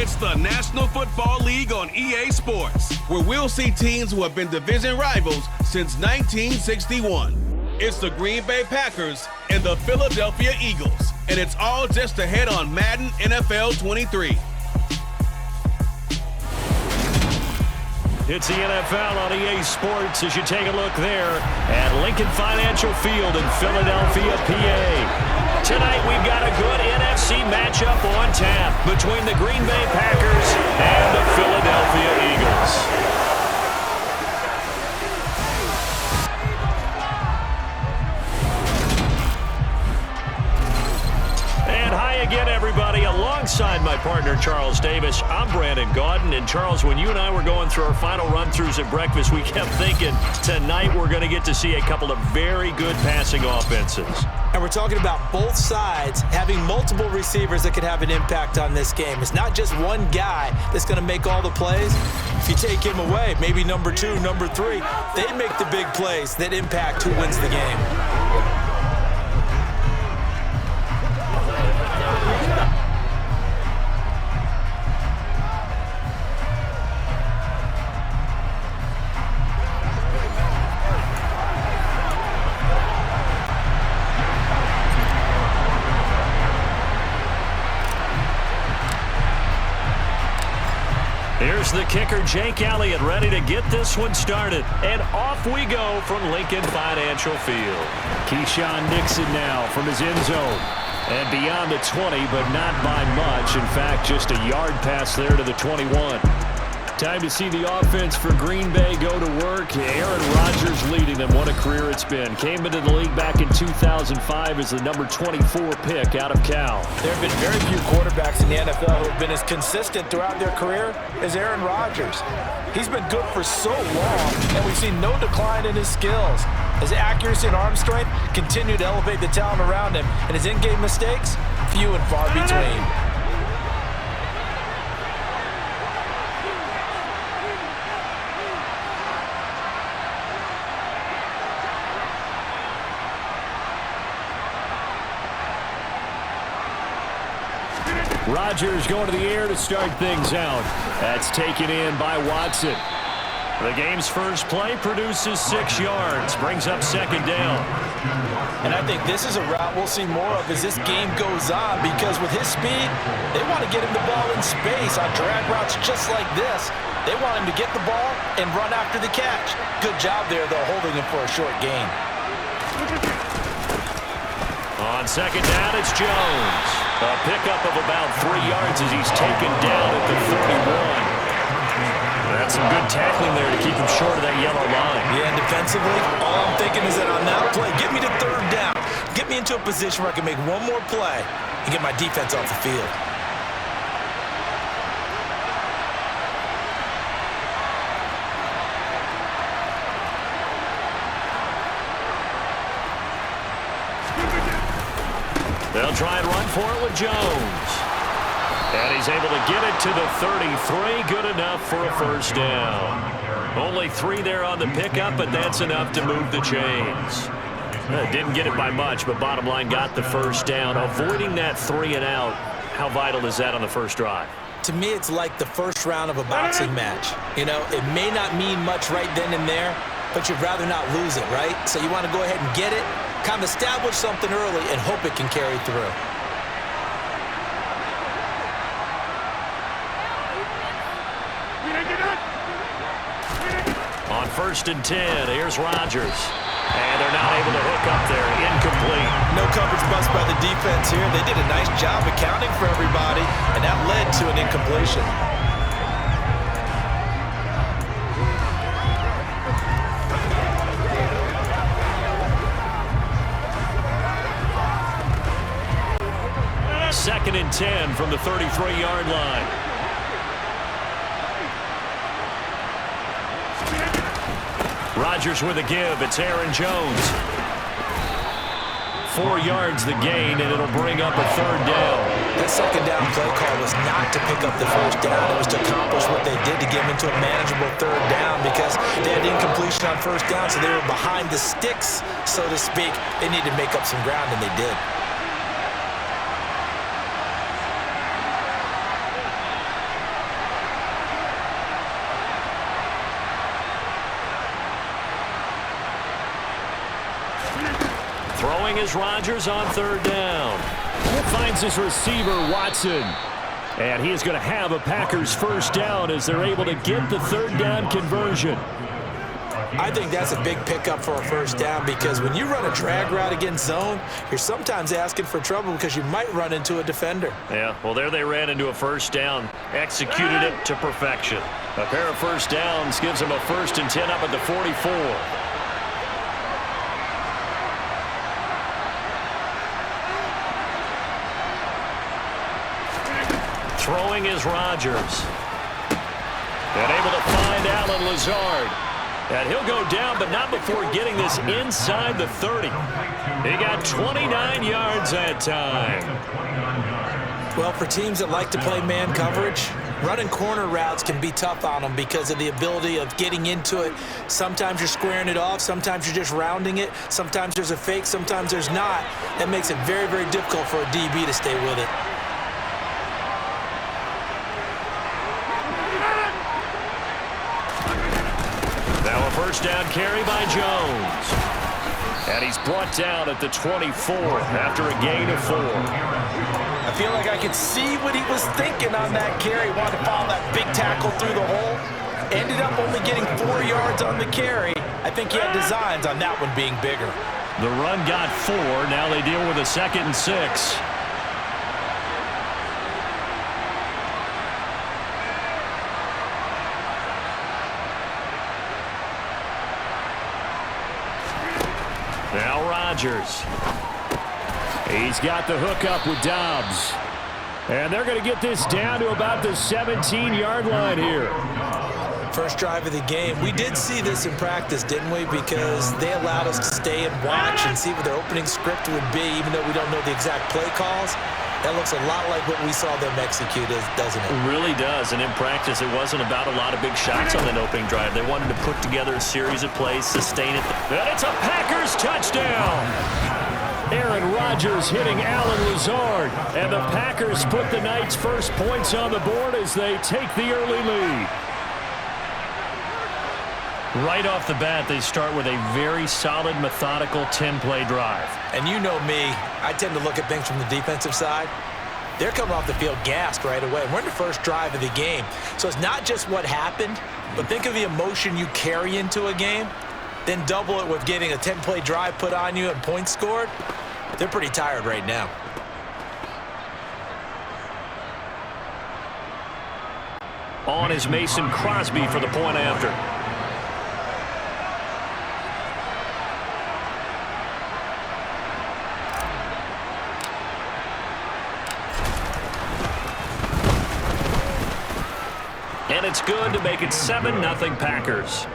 It's the National Football League on EA Sports, where we'll see teams who have been division rivals since 1961. It's the Green Bay Packers and the Philadelphia Eagles, and it's all just ahead on Madden NFL 23. It's the NFL on EA Sports as you take a look there at Lincoln Financial Field in Philadelphia, PA. Tonight we've got a good NFC matchup on tap between the Green Bay Packers and the Philadelphia Eagles. Again, everybody, alongside my partner, Charles Davis, I'm Brandon Gaudin. And, Charles, when you and I were going through our final run-throughs at breakfast, we kept thinking tonight we're going to get to see a couple of very good passing offenses. And we're talking about both sides having multiple receivers that could have an impact on this game. It's not just one guy that's going to make all the plays. If you take him away, maybe number 2, number 3, they make the big plays that impact who wins the game. Here's the kicker, Jake Elliott, ready to get this one started. And off we go from Lincoln Financial Field. Keyshawn Nixon now from his end zone. And beyond the 20, but not by much. In fact, just a yard pass there to the 21. Time to see the offense for Green Bay go to work. Aaron Rodgers leading them. What a career it's been. Came into the league back in 2005 as the number 24 pick out of Cal. There have been very few quarterbacks in the NFL who have been as consistent throughout their career as Aaron Rodgers. He's been good for so long, and we've seen no decline in his skills. His accuracy and arm strength continue to elevate the talent around him, and his in-game mistakes, few and far between. Rodgers going to the air to start things out. That's taken in by Watson. The game's first play produces 6 yards, brings up second down. And I think this is a route we'll see more of as this game goes on, because with his speed, they want to get him the ball in space on drag routes just like this. They want him to get the ball and run after the catch. Good job there, though, holding him for a short gain. On second down, it's Jones. A pickup of about 3 yards as he's taken down at the 31. That's some good tackling there to keep him short of that yellow line. Yeah, and defensively, all I'm thinking is that on that play, get me to third down. Get me into a position where I can make one more play and get my defense off the field. They'll try and run for it with Jones. And he's able to get it to the 33. Good enough for a first down. Only 3 there on the pickup, but that's enough to move the chains. Didn't get it by much, but bottom line got the first down. Avoiding that 3 and out, how vital is that on the first drive? To me, it's like the first round of a boxing match. You know, it may not mean much right then and there, but you'd rather not lose it, right? So you want to go ahead and get it, kind of establish something early, and hope it can carry through. On first and 10, here's Rodgers. And they're not able to hook up there. Incomplete. No coverage bust by the defense here. They did a nice job accounting for everybody, and that led to an incompletion. Second and 10 from the 33-yard line. Rodgers with a give. It's Aaron Jones. 4 yards the gain, and it'll bring up a third down. That second down play call was not to pick up the first down. It was to accomplish what they did to get them into a manageable third down, because they had incompletion on first down, so they were behind the sticks, so to speak. They needed to make up some ground, and they did. Throwing is Rodgers on third down. He finds his receiver, Watson. And he is going to have a Packers first down as they're able to get the third down conversion. I think that's a big pickup for a first down because when you run a drag route against zone, you're sometimes asking for trouble because you might run into a defender. Yeah, well, there they ran into a first down, executed it to perfection. A pair of first downs gives them a 1st and 10 up at the 44. Throwing is Rodgers. And able to find Allen Lazard. And he'll go down, but not before getting this inside the 30. He got 29 yards that time. Well, for teams that like to play man coverage, running corner routes can be tough on them because of the ability of getting into it. Sometimes you're squaring it off. Sometimes you're just rounding it. Sometimes there's a fake. Sometimes there's not. That makes it very, very difficult for a DB to stay with it. First down carry by Jones. And he's brought down at the 24 after a gain of 4. I feel like I could see what he was thinking on that carry. Wanted to follow that big tackle through the hole. Ended up only getting 4 yards on the carry. I think he had designs on that one being bigger. The run got 4. Now they deal with a 2nd and 6. Now Rodgers. He's got the hook up with Dobbs. And they're going to get this down to about the 17-yard line here. First drive of the game. We did see this in practice, didn't we? Because they allowed us to stay and watch and see what their opening script would be, even though we don't know the exact play calls. That looks a lot like what we saw them execute, doesn't it? It really does. And in practice, it wasn't about a lot of big shots on that opening drive. They wanted to put together a series of plays, sustain it. And it's a Packers touchdown. Aaron Rodgers hitting Allen Lazard. And the Packers put the night's first points on the board as they take the early lead. Right off the bat, they start with a very solid, methodical 10-play drive. And you know me, I tend to look at things from the defensive side. They're coming off the field gassed right away. We're in the first drive of the game. So it's not just what happened, but think of the emotion you carry into a game, then double it with getting a 10-play drive put on you and points scored. They're pretty tired right now. On is Mason Crosby for the point after. And it's good to make it 7-0 Packers.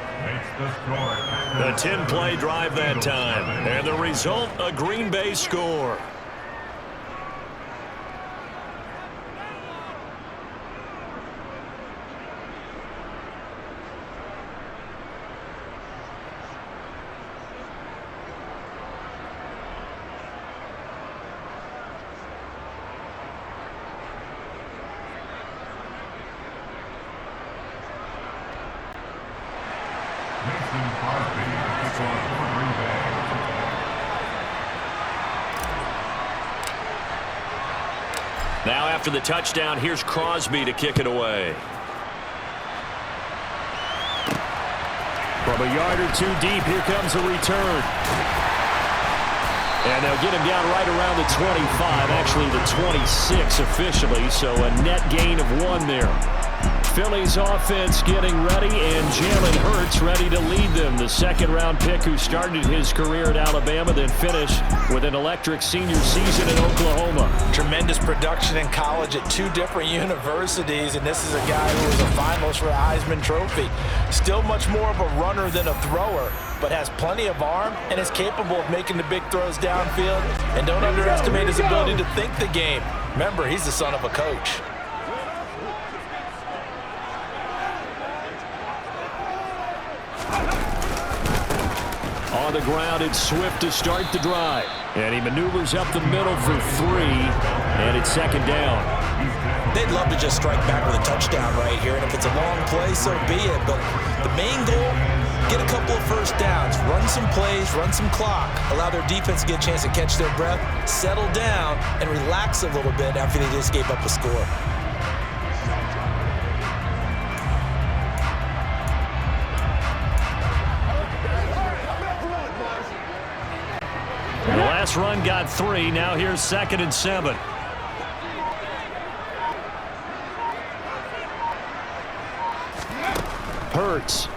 A 10-play drive that time. And the result, a Green Bay score. Now after the touchdown, here's Crosby to kick it away. From a yard or two deep, here comes a return. And they'll get him down right around the 25, actually the 26 officially, so a net gain of 1 there. Philly's offense getting ready, and Jalen Hurts ready to lead them. The second-round pick who started his career at Alabama, then finished with an electric senior season in Oklahoma. Tremendous production in college at 2 different universities, and this is a guy who was a finalist for the Heisman Trophy. Still much more of a runner than a thrower, but has plenty of arm and is capable of making the big throws downfield. And don't underestimate his ability to think the game. Remember, he's the son of a coach. On the ground, it's Swift to start the drive. And he maneuvers up the middle for 3, and it's second down. They'd love to just strike back with a touchdown right here, and if it's a long play, so be it. But the main goal, get a couple of first downs, run some plays, run some clock, allow their defense to get a chance to catch their breath, settle down, and relax a little bit after they just gave up a score. The last run got 3. Now here's 2nd and 7. Hurts.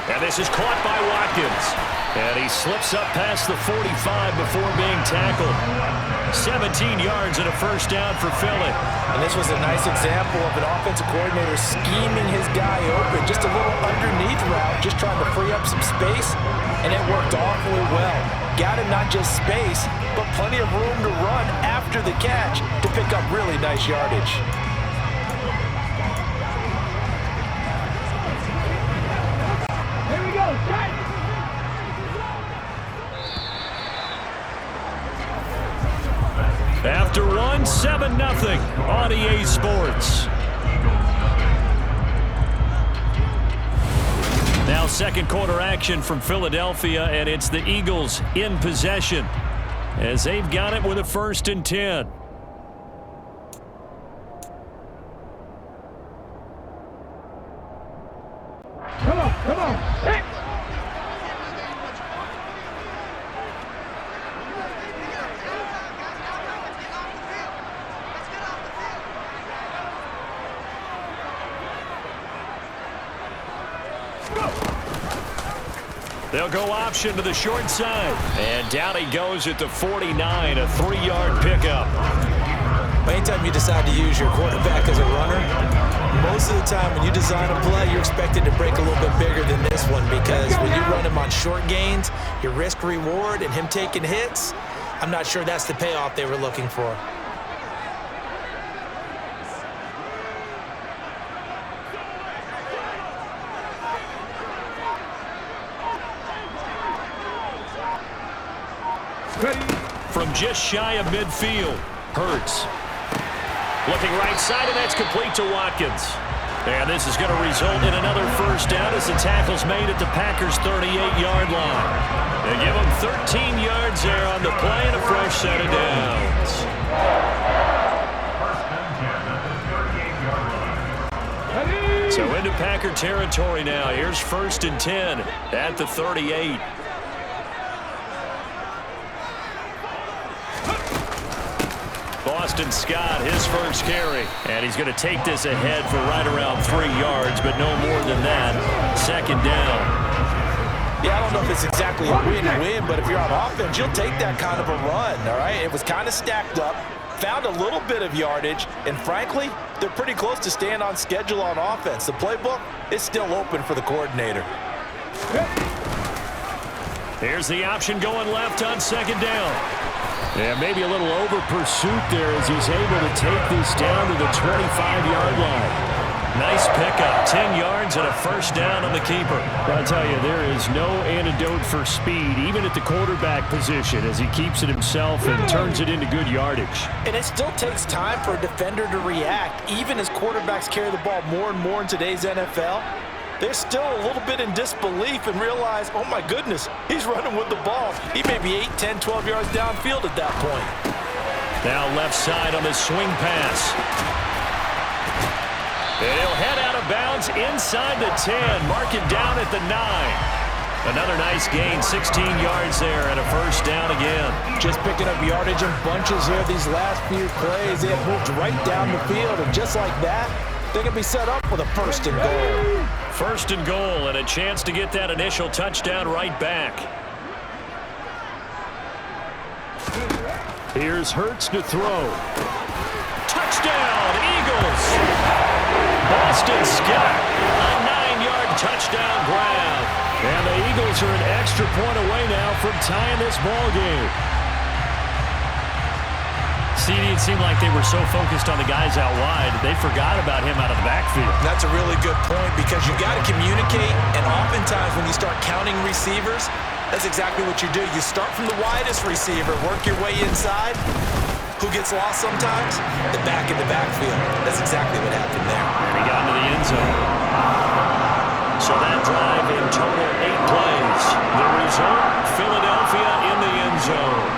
And this is caught by Watkins. And he slips up past the 45 before being tackled. 17 yards and a first down for Philly. And this was a nice example of an offensive coordinator scheming his guy open. Just a little underneath route, just trying to free up some space. And it worked awfully well. Got him not just space, but plenty of room to run after the catch to pick up really nice yardage. After 1, 7-0 on EA Sports. Now second quarter action from Philadelphia, and it's the Eagles in possession as they've got it with a 1st and 10. Come on, six. They'll go option to the short side. And down he goes at the 49, a 3-yard pickup. Anytime you decide to use your quarterback as a runner, most of the time when you design a play, you're expected to break a little bit bigger than this one, because when you run him on short gains, your risk-reward and him taking hits, I'm not sure that's the payoff they were looking for. From just shy of midfield, Hurts. Looking right side, and that's complete to Watkins. And this is going to result in another first down as the tackle's made at the Packers' 38-yard line. They give them 13 yards there on the play and a fresh set of downs. So into Packer territory now. Here's 1st and 10 at the 38. Boston Scott, his first carry. And he's going to take this ahead for right around 3 yards, but no more than that. 2nd down. Yeah, I don't know if it's exactly a win-win, but if you're on offense, you'll take that kind of a run, all right? It was kind of stacked up, found a little bit of yardage, and frankly, they're pretty close to staying on schedule on offense. The playbook is still open for the coordinator. Here's the option going left on 2nd down. Yeah, maybe a little over pursuit there as he's able to take this down to the 25-yard line. Nice pickup, 10 yards and a first down on the keeper. I'll tell you, there is no antidote for speed, even at the quarterback position, as he keeps it himself and turns it into good yardage. And it still takes time for a defender to react, even as quarterbacks carry the ball more and more in today's NFL. They're still a little bit in disbelief and realize, oh my goodness, he's running with the ball. He may be 8, 10, 12 yards downfield at that point. Now left side on the swing pass. And he'll head out of bounds inside the 10. Mark it down at the 9. Another nice gain, 16 yards there and a first down again. Just picking up yardage in bunches here these last few plays. They have moved right down the field, and just like that, they can be set up with a 1st and goal. 1st and goal, and a chance to get that initial touchdown right back. Here's Hurts to throw. Touchdown, Eagles! Boston Scott, a 9-yard touchdown grab. And the Eagles are an extra point away now from tying this ball game. It seemed like they were so focused on the guys out wide, they forgot about him out of the backfield. That's a really good point, because you got to communicate, and oftentimes when you start counting receivers, that's exactly what you do. You start from the widest receiver, work your way inside. Who gets lost sometimes? The back in the backfield. That's exactly what happened there. And he got into the end zone. So that drive in total 8 plays. The result, Philadelphia in the end zone.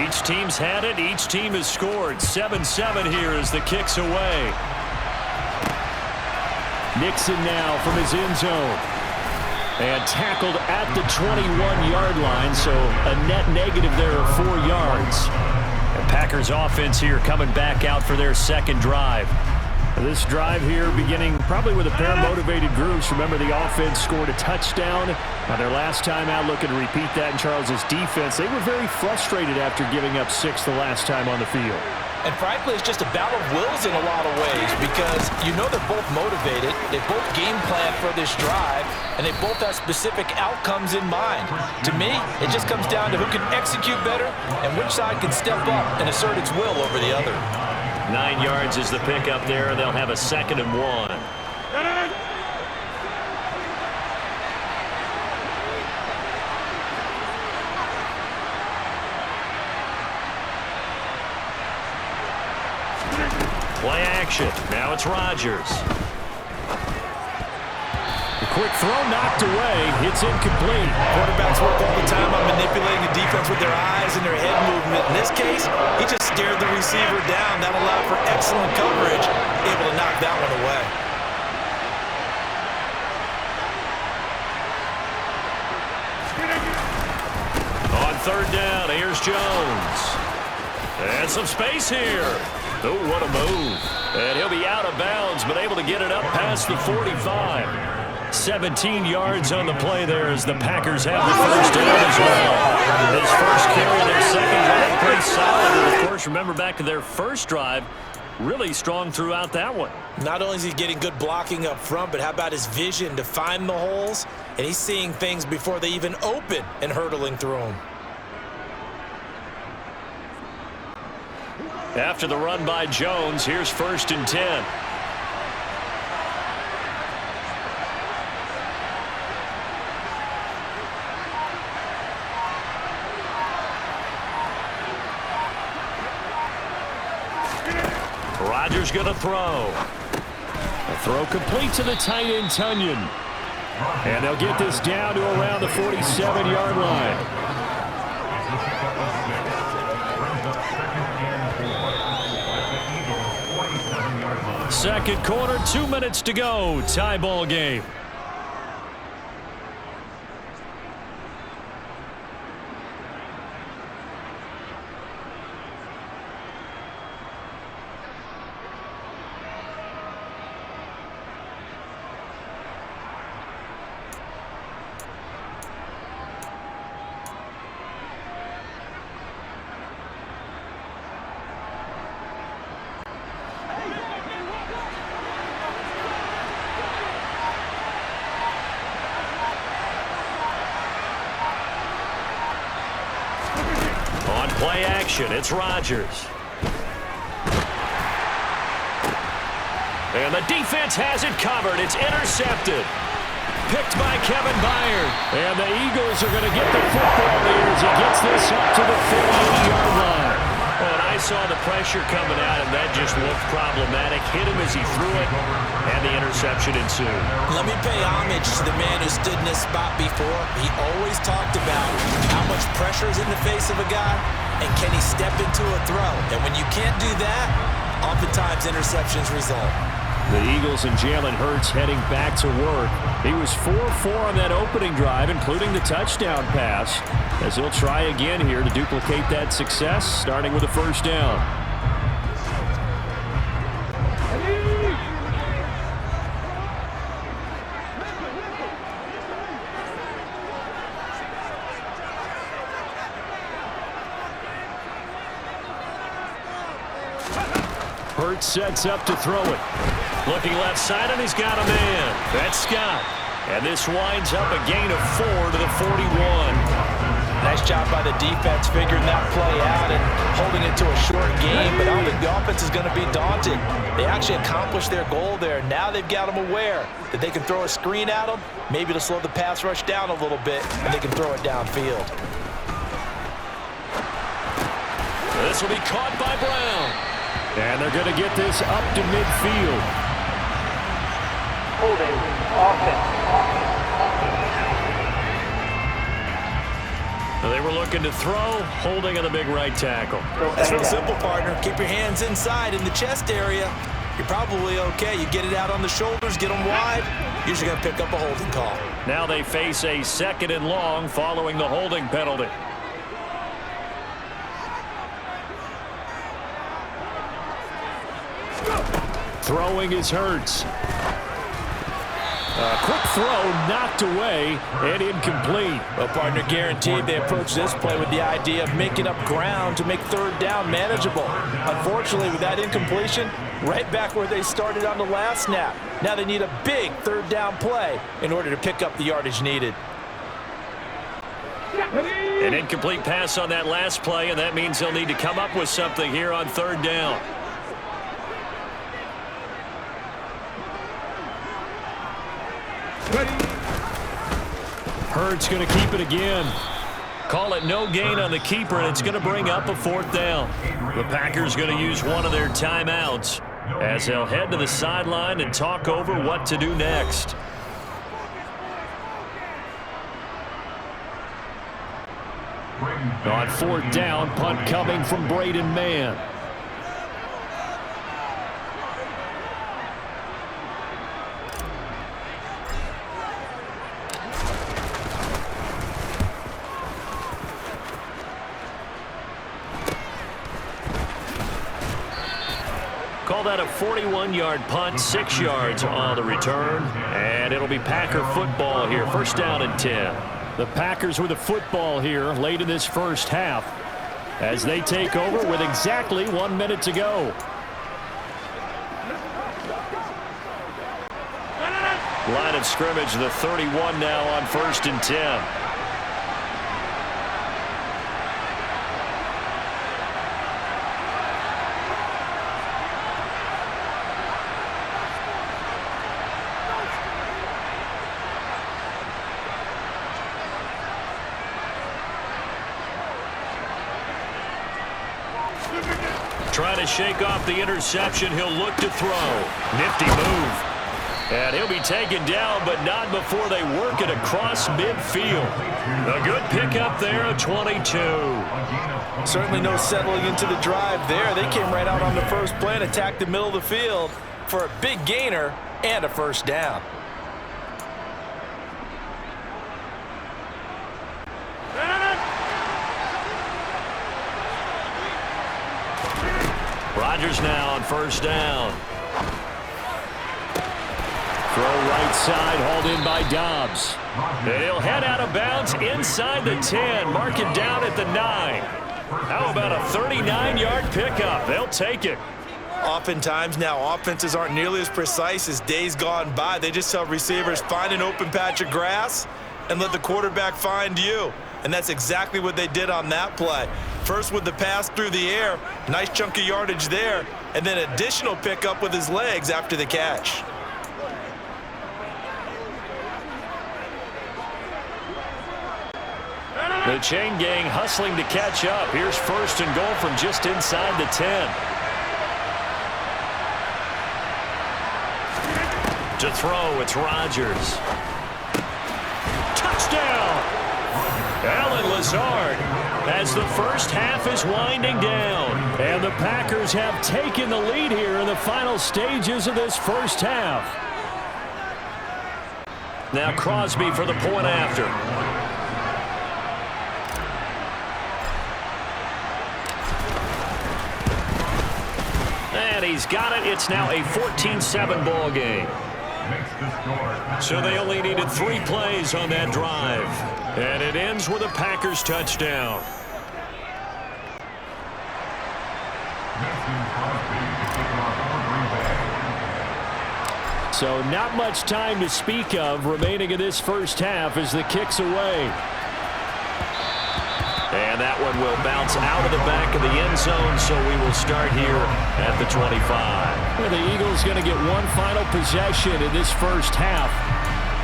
Each team's had it. Each team has scored. 7-7 here as the kick's away. Nixon now from his end zone. And tackled at the 21-yard line, so a net negative there of 4 yards. The Packers offense here coming back out for their second drive. This drive here beginning probably with a pair of motivated groups. Remember, the offense scored a touchdown. Now, their last time out, looking to repeat that in Charles's defense. They were very frustrated after giving up 6 the last time on the field. And frankly, it's just a battle of wills in a lot of ways because you know they're both motivated, they both game plan for this drive, and they both have specific outcomes in mind. To me, it just comes down to who can execute better and which side can step up and assert its will over the other. 9 yards is the pickup there, and they'll have a 2nd and 1. Play action. Now it's Rodgers. The quick throw knocked away. It's incomplete. Quarterbacks work all the time on manipulating the defense with their eyes and their head movement. In this case, he just stared the receiver down. That allowed for excellent coverage, able to knock that one away. On 3rd down, here's Jones. And some space here. Oh, what a move. And he'll be out of bounds, but able to get it up past the 45. 17 yards on the play there as the Packers have the first down as well. His first carry, their second drive, pretty solid. And, of course, remember back to their first drive, really strong throughout that one. Not only is he getting good blocking up front, but how about his vision to find the holes? And he's seeing things before they even open and hurtling through them. After the run by Jones, here's 1st and 10. Rodgers going to throw. A throw complete to the tight end, Tunyon. And they'll get this down to around the 47-yard line. Second quarter, 2 minutes to go. Tie ball game. Play action. It's Rodgers. And the defense has it covered. It's intercepted. Picked by Kevin Byard. And the Eagles are going to get the football here as he gets this up to the 48-yard line. And I saw the pressure coming at him. That just looked problematic. Hit him as he threw it, and the interception ensued. Let me pay homage to the man who stood in this spot before. He always talked about how much pressure is in the face of a guy, and can he step into a throw? And when you can't do that, oftentimes interceptions result. The Eagles and Jalen Hurts heading back to work. He was 4-4 on that opening drive, including the touchdown pass, as he'll try again here to duplicate that success, starting with a first down. Hurts sets up to throw it. Looking left side, and he's got a man. That's Scott. And this winds up a gain of 4 to the 41. Nice job by the defense figuring that play out and holding it to a short game, but I don't think the offense is going to be daunted. They actually accomplished their goal there. Now they've got them aware that they can throw a screen at them, maybe to slow the pass rush down a little bit, and they can throw it downfield. This will be caught by Brown. And they're going to get this up to midfield. Holding offense. They were looking to throw, holding on the big right tackle. That's real simple, partner. Keep your hands inside in the chest area. You're probably okay. You get it out on the shoulders, get them wide. Usually going to pick up a holding call. Now they face a 2nd and long following the holding penalty. Throwing is Hurts. Quick throw knocked away and incomplete. Well, partner, guaranteed they approach this play with the idea of making up ground to make 3rd down manageable. Unfortunately, with that incompletion, right back where they started on the last snap. Now they need a big 3rd down play in order to pick up the yardage needed. An incomplete pass on that last play, and that means they'll need to come up with something here on 3rd down. Hurts going to keep it again. Call it no gain on the keeper, and it's going to bring up a 4th down. The Packers going to use one of their timeouts as they'll head to the sideline and talk over what to do next. On 4th down, punt coming from Braden Mann. Call that a 41-yard punt, 6 yards on the return, and it'll be Packer football here. 1st down and 10. The Packers with a football here late in this first half as they take over with exactly 1 minute to go. Line of scrimmage, the 31 now on 1st and 10. Trying to shake off the interception. He'll look to throw. Nifty move. And he'll be taken down, but not before they work it across midfield. A good pickup there of 22. Certainly no settling into the drive there. They came right out on the first play and attacked the middle of the field for a big gainer and a 1st down. Rodgers now on 1st down. Throw right side, hauled in by Dobbs. And he'll head out of bounds inside the 10. Mark it down at the 9. How about a 39-yard pickup? They'll take it. Oftentimes now, offenses aren't nearly as precise as days gone by. They just tell receivers, find an open patch of grass and let the quarterback find you. And that's exactly what they did on that play. First with the pass through the air, nice chunk of yardage there, and then additional pickup with his legs after the catch. The chain gang hustling to catch up. Here's 1st and goal from just inside the 10. To throw, it's Rodgers. Touchdown! Allen Lazard as the first half is winding down. And the Packers have taken the lead here in the final stages of this first half. Now Crosby for the point after. And he's got it. It's now a 14-7 ball game. So they only needed 3 plays on that drive. And it ends with a Packers touchdown. So not much time to speak of remaining in this first half as the kick's away. And that one will bounce out of the back of the end zone, so we will start here at the 25. Well, the Eagles going to get one final possession in this first half.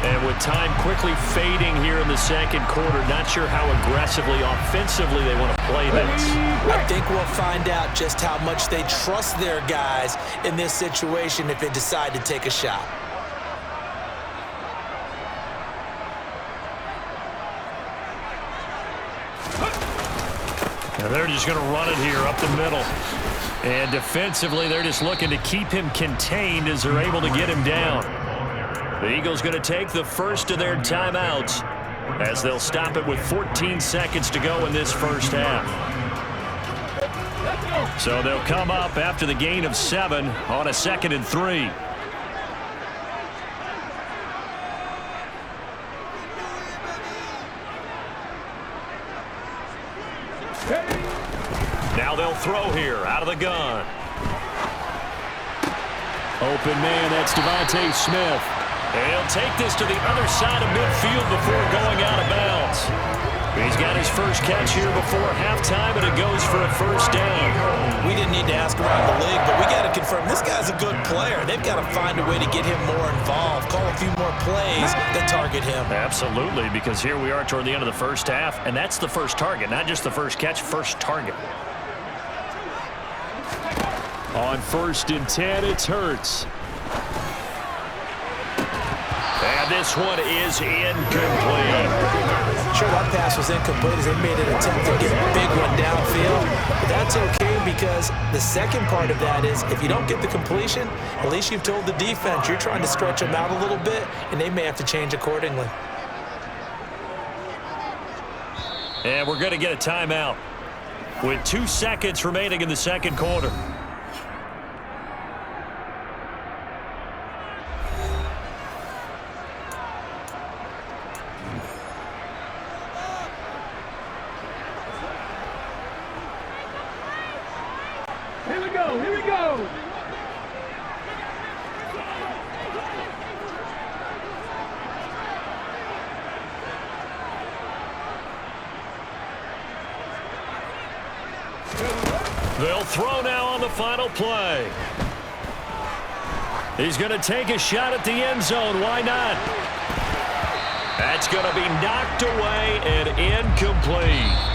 And with time quickly fading here in the second quarter, not sure how aggressively, offensively they want to play this. I think we'll find out just how much they trust their guys in this situation if they decide to take a shot. Now they're just going to run it here up the middle. And defensively, they're just looking to keep him contained as they're able to get him down. The Eagles going to take the first of their timeouts as they'll stop it with 14 seconds to go in this first half. So they'll come up after the gain of 7 on a 2nd and 3. Now they'll throw here out of the gun. Open man, that's Devontae Smith. And he'll take this to the other side of midfield before going out of bounds. He's got his first catch here before halftime, and it goes for a first down. We didn't need to ask around the league, but we got to confirm this guy's a good player. They've got to find a way to get him more involved, call a few more plays that target him. Absolutely, because here we are toward the end of the first half, and that's the first target, not just the first catch, first target. On 1st and 10, it's Hurts. And this one is incomplete. Sure, that pass was incomplete as they made an attempt to get a big one downfield. But that's okay because the second part of that is if you don't get the completion, at least you've told the defense you're trying to stretch them out a little bit, and they may have to change accordingly. And we're going to get a timeout with 2 seconds remaining in the second quarter. Here we go, here we go. They'll throw now on the final play. He's going to take a shot at the end zone. Why not? That's going to be knocked away and incomplete.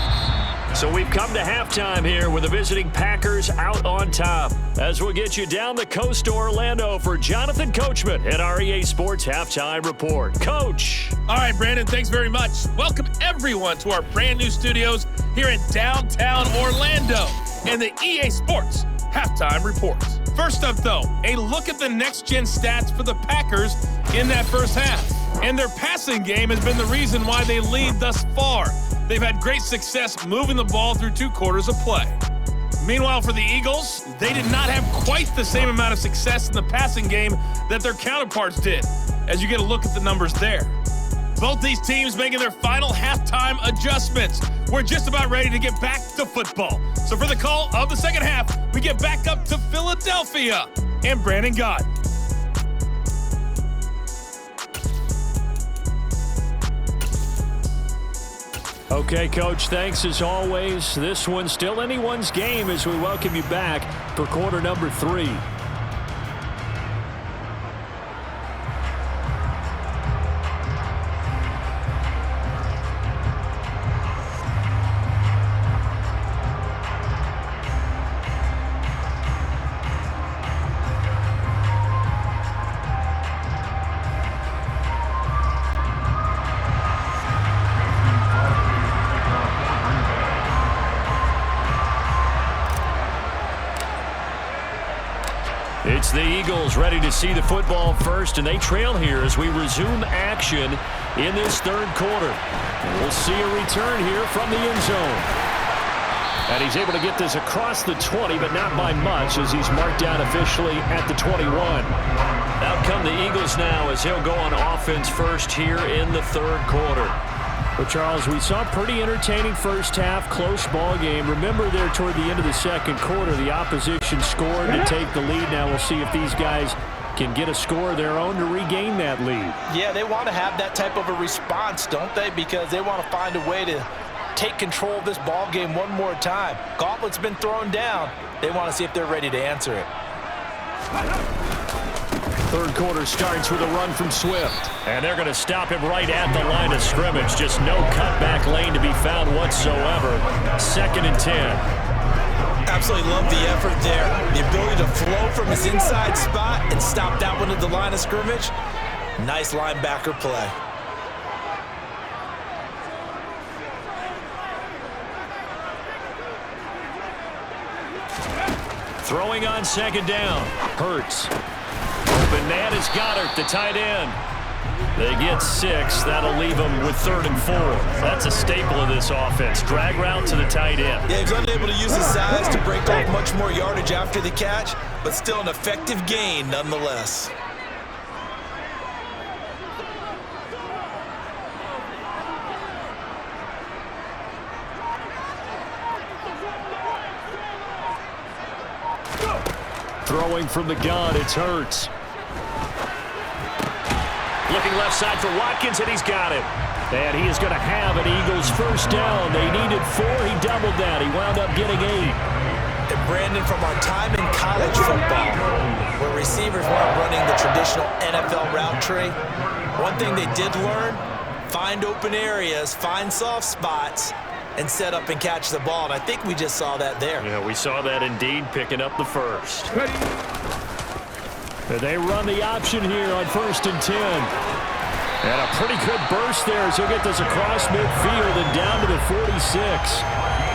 So we've come to halftime here with the visiting Packers out on top. As we'll get you down the coast to Orlando for Jonathan Coachman at our EA Sports Halftime Report. Coach. All right, Brandon, thanks very much. Welcome, everyone, to our brand new studios here in downtown Orlando and the EA Sports Halftime Report. First up, though, a look at the next-gen stats for the Packers in that first half. And their passing game has been the reason why they lead thus far. They've had great success moving the ball through 2 quarters of play. Meanwhile, for the Eagles, they did not have quite the same amount of success in the passing game that their counterparts did, as you get a look at the numbers there. Both these teams making their final halftime adjustments. We're just about ready to get back to football. So for the call of the second half, we get back up to Philadelphia and Brandon Gott. Okay, Coach, thanks as always. This one's still anyone's game as we welcome you back for quarter number 3. It's the Eagles ready to see the football first, and they trail here as we resume action in this third quarter. We'll see a return here from the end zone. And he's able to get this across the 20, but not by much as he's marked down officially at the 21. Out come the Eagles now as he'll go on offense first here in the third quarter. Well, Charles, we saw a pretty entertaining first half, close ball game. Remember there toward the end of the second quarter, the opposition scored to take the lead. Now we'll see if these guys can get a score of their own to regain that lead. Yeah, they want to have that type of a response, don't they? Because they want to find a way to take control of this ball game one more time. Gauntlet's been thrown down. They want to see if they're ready to answer it. Third quarter starts with a run from Swift. And they're going to stop him right at the line of scrimmage. Just no cutback lane to be found whatsoever. 2nd and 10. Absolutely love the effort there. The ability to flow from his inside spot and stop that one at the line of scrimmage. Nice linebacker play. Throwing on 2nd down. Hurts. Open man is Goddard, the tight end. They get 6. That'll leave them with 3rd and 4. That's a staple of this offense. Drag route to the tight end. Yeah, he's unable to use his size to break off much more yardage after the catch, but still an effective gain nonetheless. Throwing from the gun, it's Hurts. Looking left side for Watkins, and he's got it. And he is going to have an Eagles first down. They needed 4. He doubled that. He wound up getting 8. And Brandon, from our time in college football, where receivers weren't running the traditional NFL route tree, one thing they did learn, find open areas, find soft spots, and set up and catch the ball. And I think we just saw that there. Yeah, we saw that indeed, picking up the first. And they run the option here on 1st and 10. And a pretty good burst there as he'll get this across midfield and down to the 46.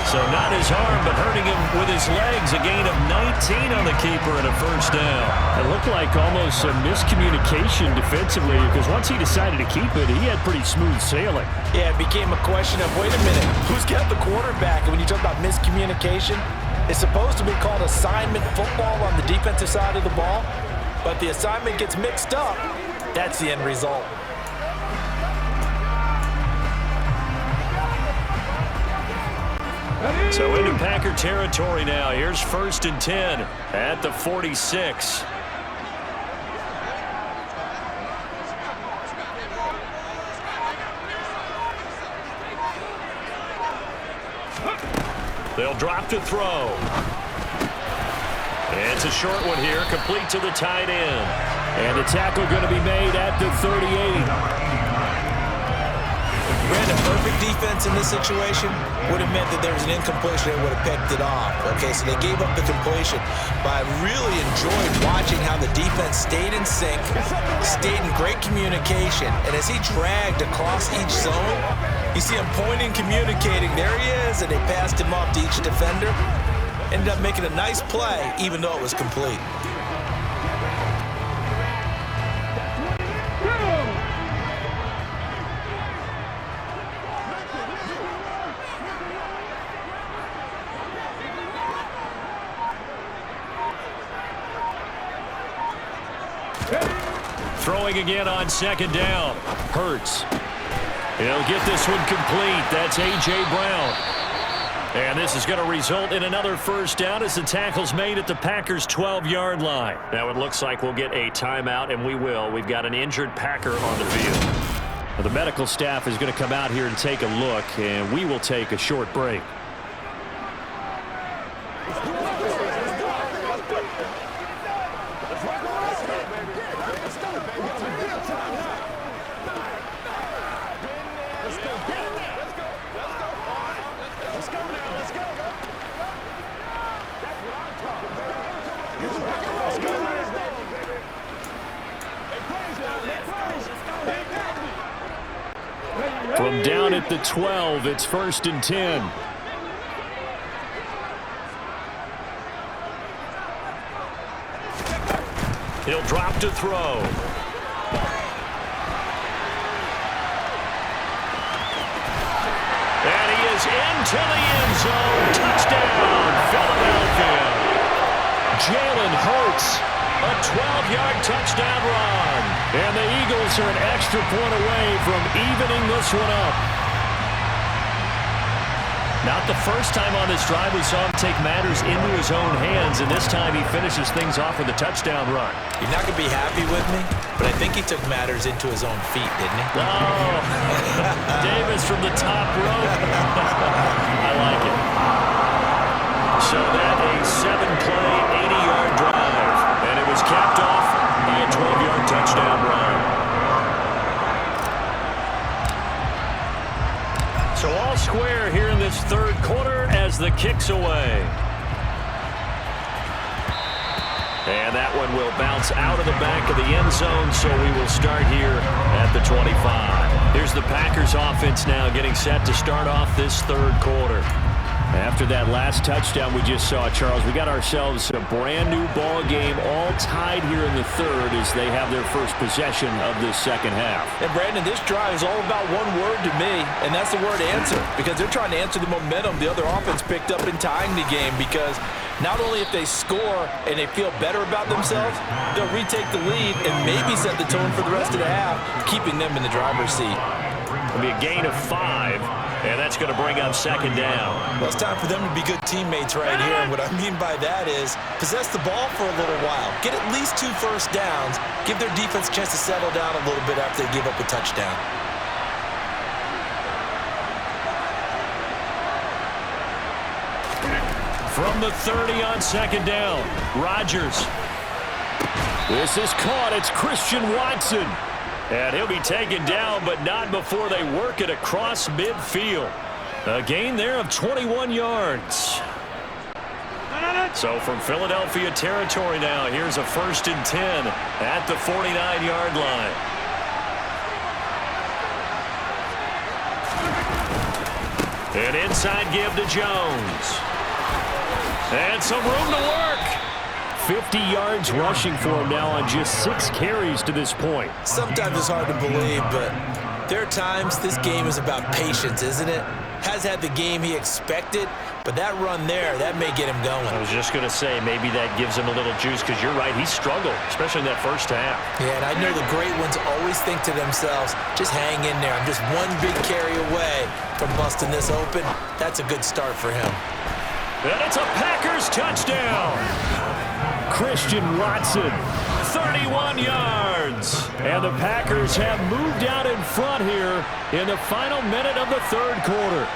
So not his arm, but hurting him with his legs. A gain of 19 on the keeper and a first down. It looked like almost some miscommunication defensively, because once he decided to keep it, he had pretty smooth sailing. Yeah, it became a question of, wait a minute, who's got the quarterback? And when you talk about miscommunication, it's supposed to be called assignment football on the defensive side of the ball, but the assignment gets mixed up. That's the end result. So into Packer territory now. Here's 1st and 10 at the 46. They'll drop to throw. And it's a short one here, complete to the tight end. And the tackle going to be made at the 38. Brandon, perfect defense in this situation would have meant that there was an incompletion and would have picked it off. Okay, so they gave up the completion, but I really enjoyed watching how the defense stayed in sync, stayed in great communication, and as he dragged across each zone, you see him pointing, communicating, there he is, and they passed him off to each defender. Ended up making a nice play, even though it was complete. Throwing again on 2nd down. Hurts. He'll get this one complete. That's A.J. Brown. And this is going to result in another first down as the tackle's made at the Packers' 12-yard line. Now it looks like we'll get a timeout, and we will. We've got an injured Packer on the field. Now, the medical staff is going to come out here and take a look, and we will take a short break. From down at the 12, it's 1st and 10. He'll drop to throw. And he is into the end zone. Touchdown, Philadelphia. Jalen Hurts, a 12-yard touchdown run. And the Eagles are an extra point away from evening this one up. Not the first time on this drive we saw him take matters into his own hands, and this time he finishes things off with a touchdown run. You're not going to be happy with me, but I think he took matters into his own feet, didn't he? Oh, Davis from the top rope. I like it. So that a 7-play, 80-yard drive, and it was capped off by a 12-yard this third quarter as the kick's away. And that one will bounce out of the back of the end zone, so we will start here at the 25. Here's the Packers offense now getting set to start off this third quarter. After that last touchdown we just saw, Charles, we got ourselves a brand new ball game, all tied here in the third as they have their first possession of this second half. And Brandon, this drive is all about one word to me, and that's the word answer, because they're trying to answer the momentum the other offense picked up in tying the game, because not only if they score and they feel better about themselves, they'll retake the lead and maybe set the tone for the rest of the half, keeping them in the driver's seat. It'll be a gain of 5. And that's going to bring up second down. Well, it's time for them to be good teammates right here. And what I mean by that is possess the ball for a little while. Get at least 2 first downs. Give their defense a chance to settle down a little bit after they give up a touchdown. From the 30 on second down, Rodgers. This is caught. It's Christian Watson. And he'll be taken down, but not before they work it across midfield. A gain there of 21 yards. So from Philadelphia territory now, here's a 1st and 10 at the 49-yard line. An inside give to Jones. And some room to work. 50 yards rushing for him now on just 6 carries to this point. Sometimes it's hard to believe, but there are times this game is about patience, isn't it? Has had the game he expected, but that run there, that may get him going. I was just going to say, maybe that gives him a little juice, because you're right, he struggled, especially in that first half. Yeah, and I know the great ones always think to themselves, just hang in there. I'm just one big carry away from busting this open. That's a good start for him. And it's a Packers touchdown. Christian Watson, 31 yards. And the Packers have moved out in front here in the final minute of the third quarter.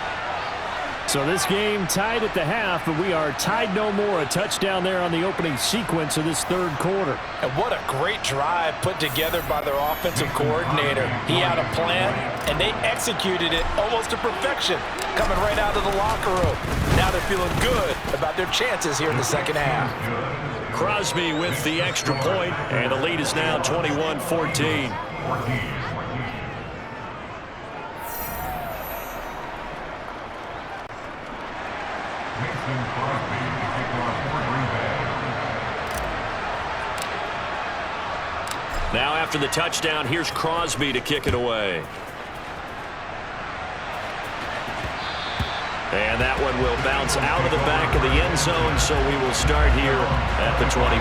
So this game tied at the half, but we are tied no more. A touchdown there on the opening sequence of this third quarter. And what a great drive put together by their offensive coordinator. He had a plan, and they executed it almost to perfection, coming right out of the locker room. Now they're feeling good about their chances here in the second half. Crosby with the extra point, and the lead is now 21-14. Now after the touchdown, here's Crosby to kick it away. And that one will bounce out of the back of the end zone, so we will start here at the 25.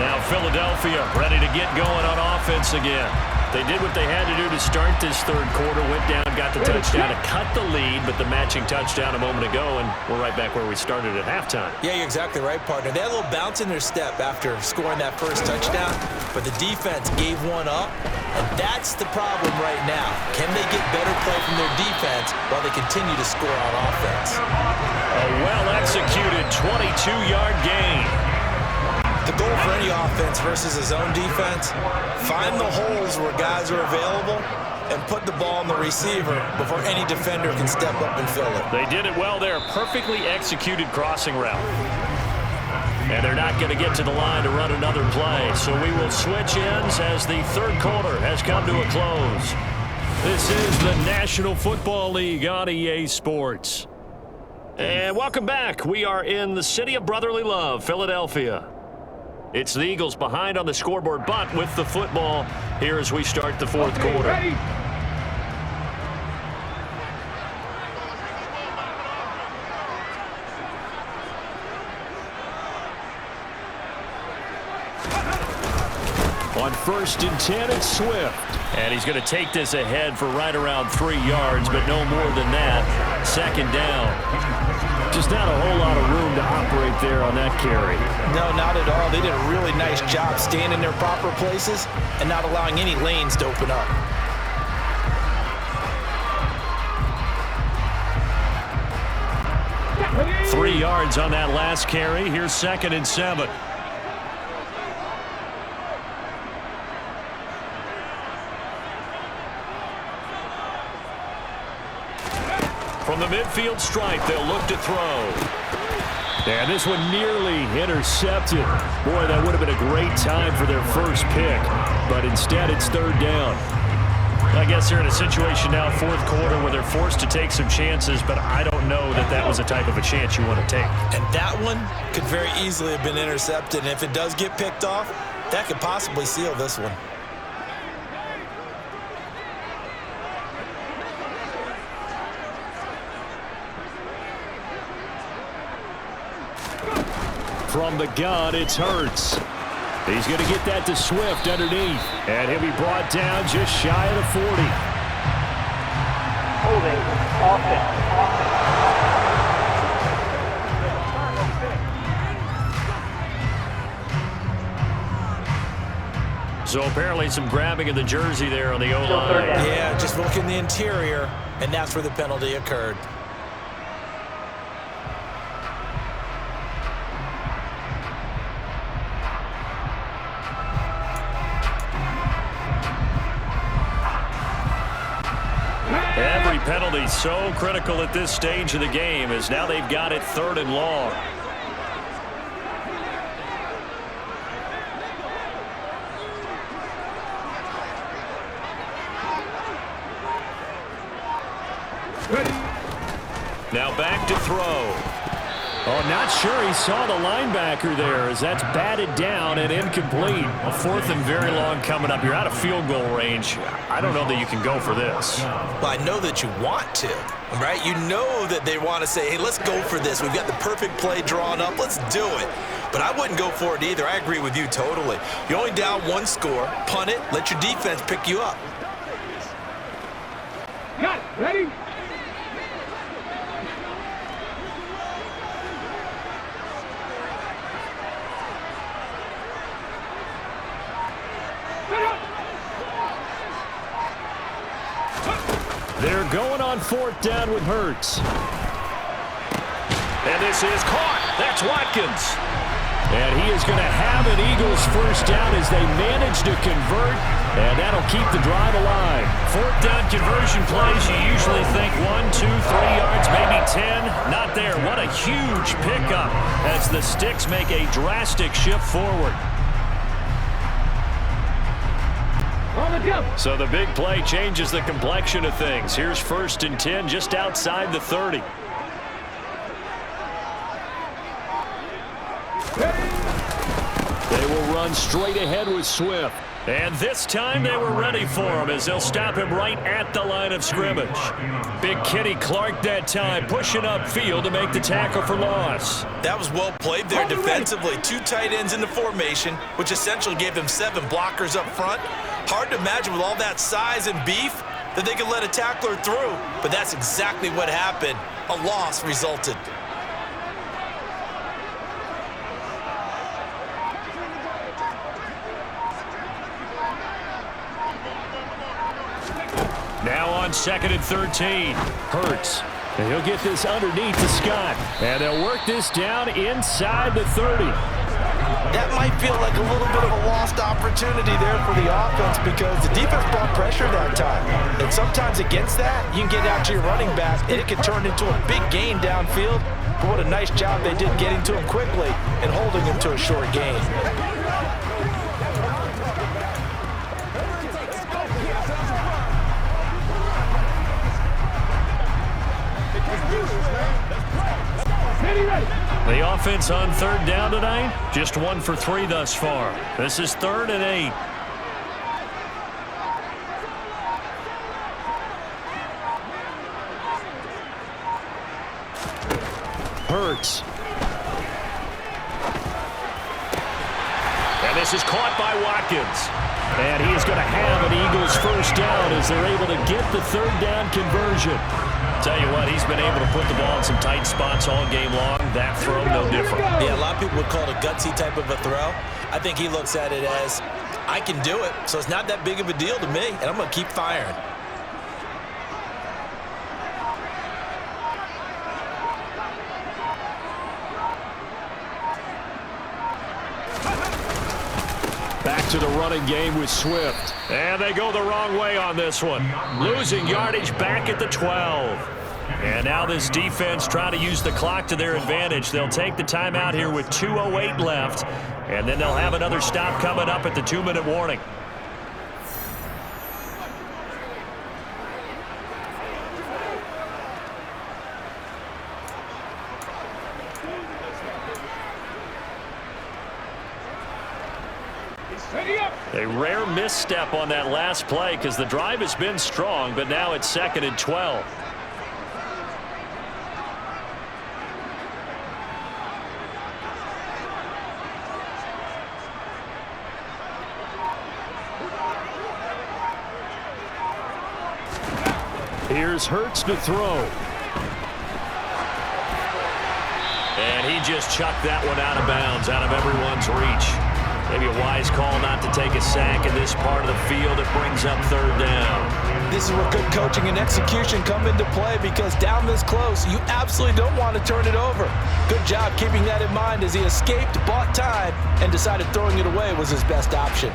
Now Philadelphia ready to get going on offense again. They did what they had to do to start this third quarter, went down, got the touchdown to cut the lead, but the matching touchdown a moment ago, and we're right back where we started at halftime. Yeah, you're exactly right, partner. They had a little bounce in their step after scoring that first touchdown, but the defense gave one up, and that's the problem right now. Can they get better play from their defense while they continue to score on offense? A well-executed 22-yard gain. The goal for any offense versus his own defense, find the holes where guys are available and put the ball on the receiver before any defender can step up and fill it. They did it well there. Perfectly executed crossing route. And they're not going to get to the line to run another play. So we will switch ends as the third quarter has come to a close. This is the National Football League on EA Sports. And welcome back. We are in the city of brotherly love, Philadelphia. It's the Eagles behind on the scoreboard, but with the football here as we start the fourth quarter. Ready? On 1st and 10, it's Swift. And he's going to take this ahead for right around 3 yards, but no more than that. Second down. Just not a whole lot of room to operate there on that carry. No, not at all. They did a really nice job staying in their proper places and not allowing any lanes to open up. Ready? 3 yards on that last carry. Here's 2nd and 7. From the midfield stripe, they'll look to throw. And this one nearly intercepted. Boy, that would have been a great time for their first pick. But instead, it's third down. I guess they're in a situation now, fourth quarter, where they're forced to take some chances, but I don't know that that was the type of a chance you want to take. And that one could very easily have been intercepted. And if it does get picked off, that could possibly seal this one. From the gun, it's Hurts. He's going to get that to Swift underneath. And he'll be brought down just shy of the 40. Holding. Offense. So apparently some grabbing of the jersey there on the O-line. Yeah, just look in the interior, and that's where the penalty occurred. Every penalty so critical at this stage of the game, as now they've got it 3rd and long. Now back to throw. Oh, not sure he saw the linebacker there as that's batted down and incomplete. A 4th and very long coming up. You're out of field goal range. I don't know that you can go for this. Well, I know that you want to, right? You know that they want to say, hey, let's go for this. We've got the perfect play drawn up. Let's do it. But I wouldn't go for it either. I agree with you totally. You're only down 1 score. Punt it. Let your defense pick you up. Got it. Ready? They're going on 4th down with Hurts. And this is caught. That's Watkins. And he is going to have an Eagles first down as they manage to convert, and that'll keep the drive alive. 4th down conversion plays, you usually think 1, 2, 3 yards, maybe 10. Not there. What a huge pickup as the Sticks make a drastic shift forward. So the big play changes the complexion of things. Here's 1st and 10 just outside the 30. They will run straight ahead with Swift. And this time they were ready for him as they'll stop him right at the line of scrimmage. Big Kenny Clark that time pushing upfield to make the tackle for loss. That was well played there defensively. 2 tight ends in the formation, which essentially gave them 7 blockers up front. Hard to imagine with all that size and beef that they could let a tackler through, but that's exactly what happened. A loss resulted. Now on 2nd and 13, Hurts. And he'll get this underneath to Scott. And they'll work this down inside the 30. That might feel like a little bit of a lost opportunity there for the offense because the defense brought pressure that time. And sometimes against that, you can get out to your running back, and it can turn into a big gain downfield. But what a nice job they did getting to him quickly and holding him to a short gain. The offense on 3rd down tonight, just 1 for 3 thus far. This is 3rd and 8. Hurts. And this is caught by Watkins. And he is going to have an Eagles first down as they're able to get the 3rd down conversion. Tell you what, he's been able to put the ball in some tight spots all game long. That throw, no different. Yeah, a lot of people would call it a gutsy type of a throw. I think he looks at it as, I can do it, so it's not that big of a deal to me, and I'm going to keep firing. Back to the running game with Swift. And they go the wrong way on this one. Losing yardage back at the 12. And now this defense trying to use the clock to their advantage. They'll take the timeout here with 2:08 left, and then they'll have another stop coming up at the 2-minute warning. A rare misstep on that last play because the drive has been strong, but now it's 2nd and 12. Here's Hurts to throw. And he just chucked that one out of bounds, out of everyone's reach. Maybe a wise call not to take a sack in this part of the field. It brings up 3rd down. This is where good coaching and execution come into play, because down this close, you absolutely don't want to turn it over. Good job keeping that in mind as he escaped, bought time, and decided throwing it away was his best option.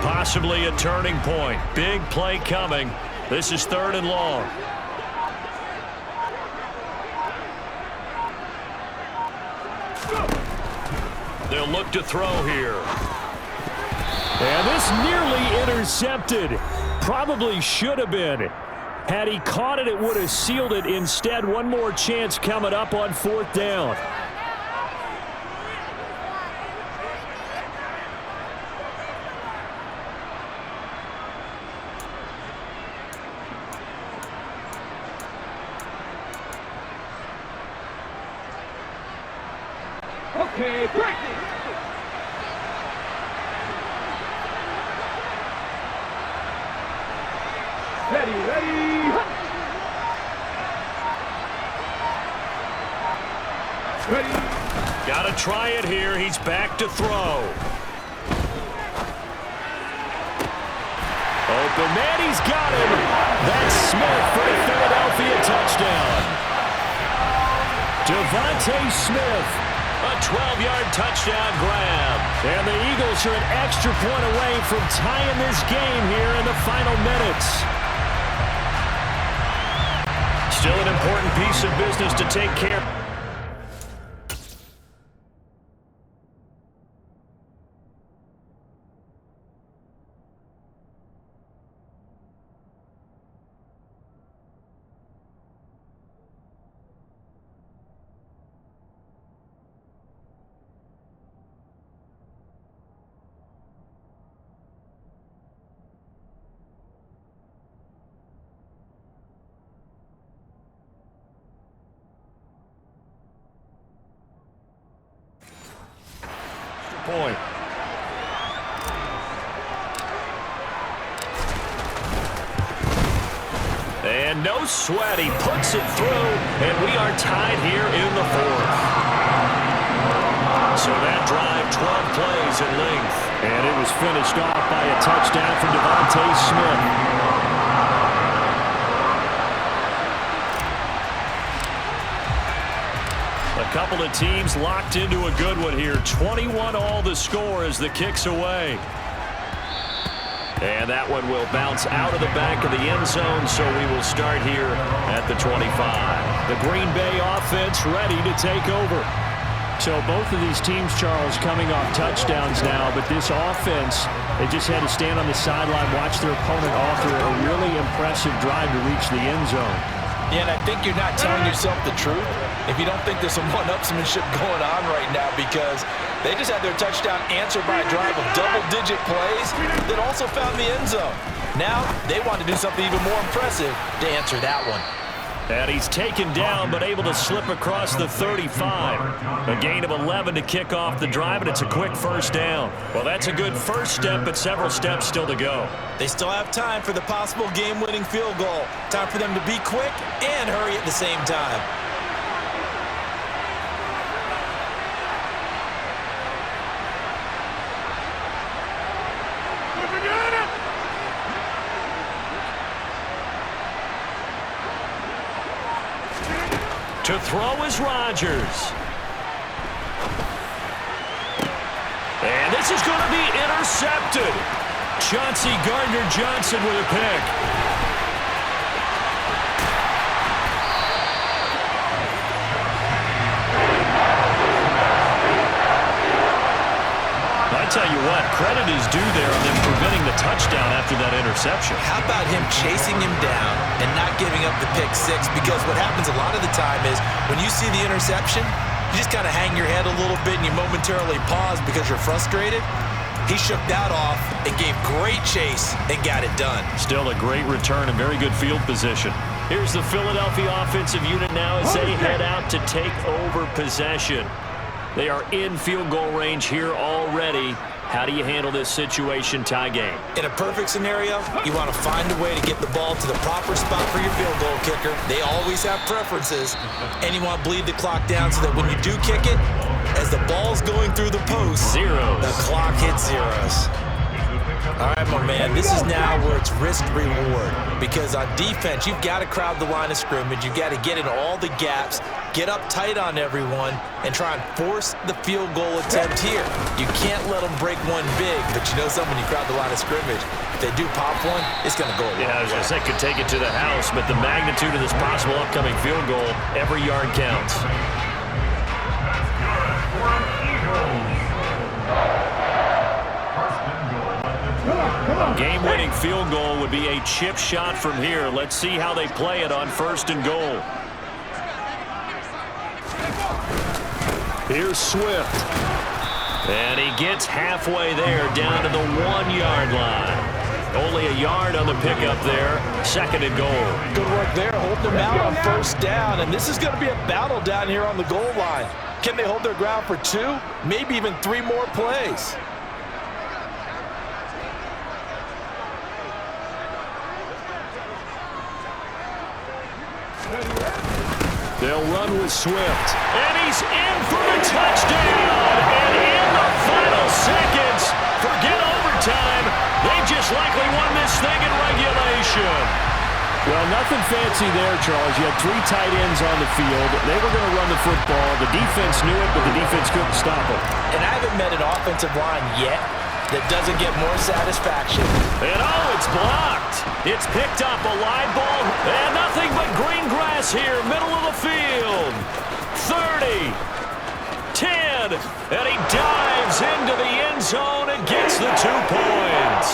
Possibly a turning point. Big play coming. This is 3rd and long. They'll look to throw here. And this nearly intercepted. Probably should have been. Had he caught it, it would have sealed it. Instead, one more chance coming up on 4th down. Okay, practice. Ready. Got to try it here. He's back to throw. Open man, he's got him. That's Smith for the Philadelphia touchdown. Devontae Smith. A 12-yard touchdown grab. And the Eagles are an extra point away from tying this game here in the final minutes. Still an important piece of business to take care of. Point. And no sweat, he puts it through, and we are tied here in the 4th. So that drive, 12 plays in length. And it was finished off by a touchdown from Devontae Smith. A couple of teams locked into a good one here. 21 all the score as the kick's away. And that one will bounce out of the back of the end zone, so we will start here at the 25. The Green Bay offense ready to take over. So both of these teams, Charles, coming off touchdowns now, but this offense, they just had to stand on the sideline, watch their opponent offer a really impressive drive to reach the end zone. Yeah, and I think you're not telling yourself the truth if you don't think there's some one-upsmanship going on right now, because they just had their touchdown answered by a drive of double-digit plays that also found the end zone. Now they want to do something even more impressive to answer that one. And he's taken down, but able to slip across the 35. A gain of 11 to kick off the drive, and it's a quick 1st down. Well, that's a good first step, but several steps still to go. They still have time for the possible game-winning field goal. Time for them to be quick and hurry at the same time. To throw is Rodgers. And this is going to be intercepted. Chauncey Gardner-Johnson with a pick. I tell you what, credit is due there on them preventing the touchdown after that interception. How about him chasing him down and not giving up the pick six? Because what happens a lot of the time is when you see the interception, you just kind of hang your head a little bit and you momentarily pause because you're frustrated. He shook that off and gave great chase and got it done. Still a great return and very good field position. Here's the Philadelphia offensive unit now as they head out to take over possession. They are in field goal range here already. How do you handle this situation, tie game? In a perfect scenario, you want to find a way to get the ball to the proper spot for your field goal kicker. They always have preferences. And you want to bleed the clock down so that when you do kick it, as the ball's going through the post, zeros. The clock hits zeros. All right, my man, this is now where it's risk-reward. Because on defense, you've got to crowd the line of scrimmage. You've got to get in all the gaps, get up tight on everyone, and try and force the field goal attempt here. You can't let them break one big, but you know something, when you crowd the line of scrimmage, if they do pop one, it's going to go away. Yeah, I was going to say, could take it to the house, but the magnitude of this possible upcoming field goal, every yard counts. Game-winning field goal would be a chip shot from here. Let's see how they play it on 1st and goal. Here's Swift. And he gets halfway there, down to the 1-yard line. Only a yard on the pickup there. 2nd and goal. Good work there, holding them out on 1st down. And this is going to be a battle down here on the goal line. Can they hold their ground for 2, maybe even 3 more plays? They'll run with Swift. And he's in for the touchdown. And in the final seconds, forget overtime. They just likely won this thing in regulation. Well, nothing fancy there, Charles. You had 3 tight ends on the field. They were going to run the football. The defense knew it, but the defense couldn't stop it. And I haven't met an offensive line yet that doesn't get more satisfaction. And it's blocked. It's picked up, a live ball, and nothing but green grass here, middle of the field. 30, 10, and he dives into the end zone and gets the 2 points.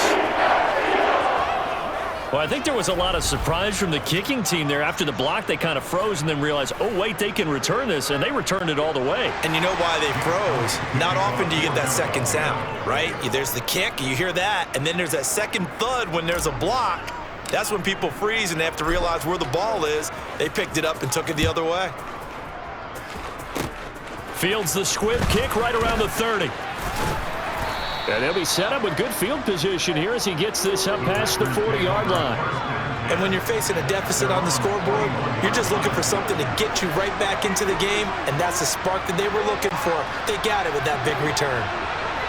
Well, I think there was a lot of surprise from the kicking team there. After the block, they kind of froze and then realized, oh, wait, they can return this, and they returned it all the way. And you know why they froze? Not often do you get that second sound, right? There's the kick, you hear that, and then there's that second thud when there's a block. That's when people freeze and they have to realize where the ball is. They picked it up and took it the other way. Fields the squib kick right around the 30. And he'll be set up with good field position here as he gets this up past the 40-yard line. And when you're facing a deficit on the scoreboard, you're just looking for something to get you right back into the game, and that's the spark that they were looking for. They got it with that big return.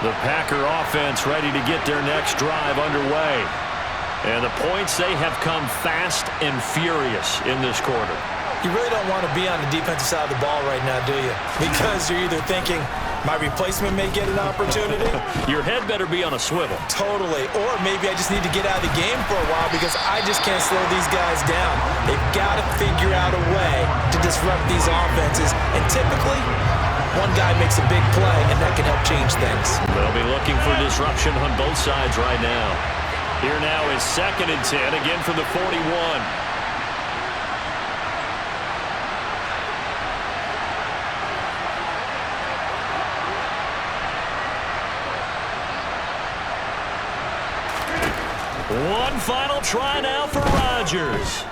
The Packer offense ready to get their next drive underway. And the points, they have come fast and furious in this quarter. You really don't want to be on the defensive side of the ball right now, do you? Because you're either thinking, my replacement may get an opportunity. Your head better be on a swivel. Totally. Or maybe I just need to get out of the game for a while because I just can't slow these guys down. They've got to figure out a way to disrupt these offenses. And typically, one guy makes a big play, and that can help change things. They'll be looking for disruption on both sides right now. Here now is 2nd and 10, again from the 41. One final try now for Rodgers.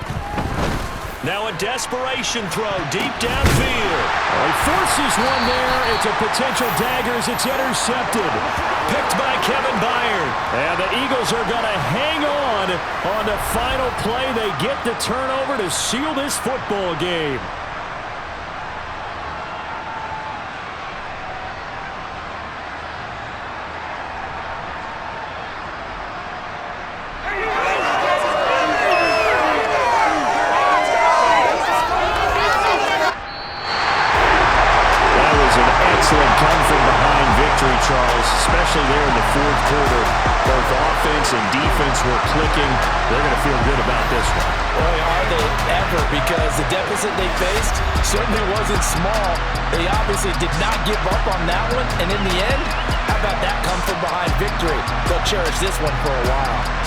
Now a desperation throw deep downfield. He forces one there. It's a potential dagger as it's intercepted. Picked by Kevin Byard. And the Eagles are going to hang on the final play. They get the turnover to seal this football game. excellent come-from-behind victory, Charles, especially there in the fourth quarter. Both offense and defense were clicking. They're going to feel good about this one. Boy, are they ever, because the deficit they faced certainly wasn't small. They obviously did not give up on that one, and in the end, how about that come-from-behind victory? They'll cherish this one for a while.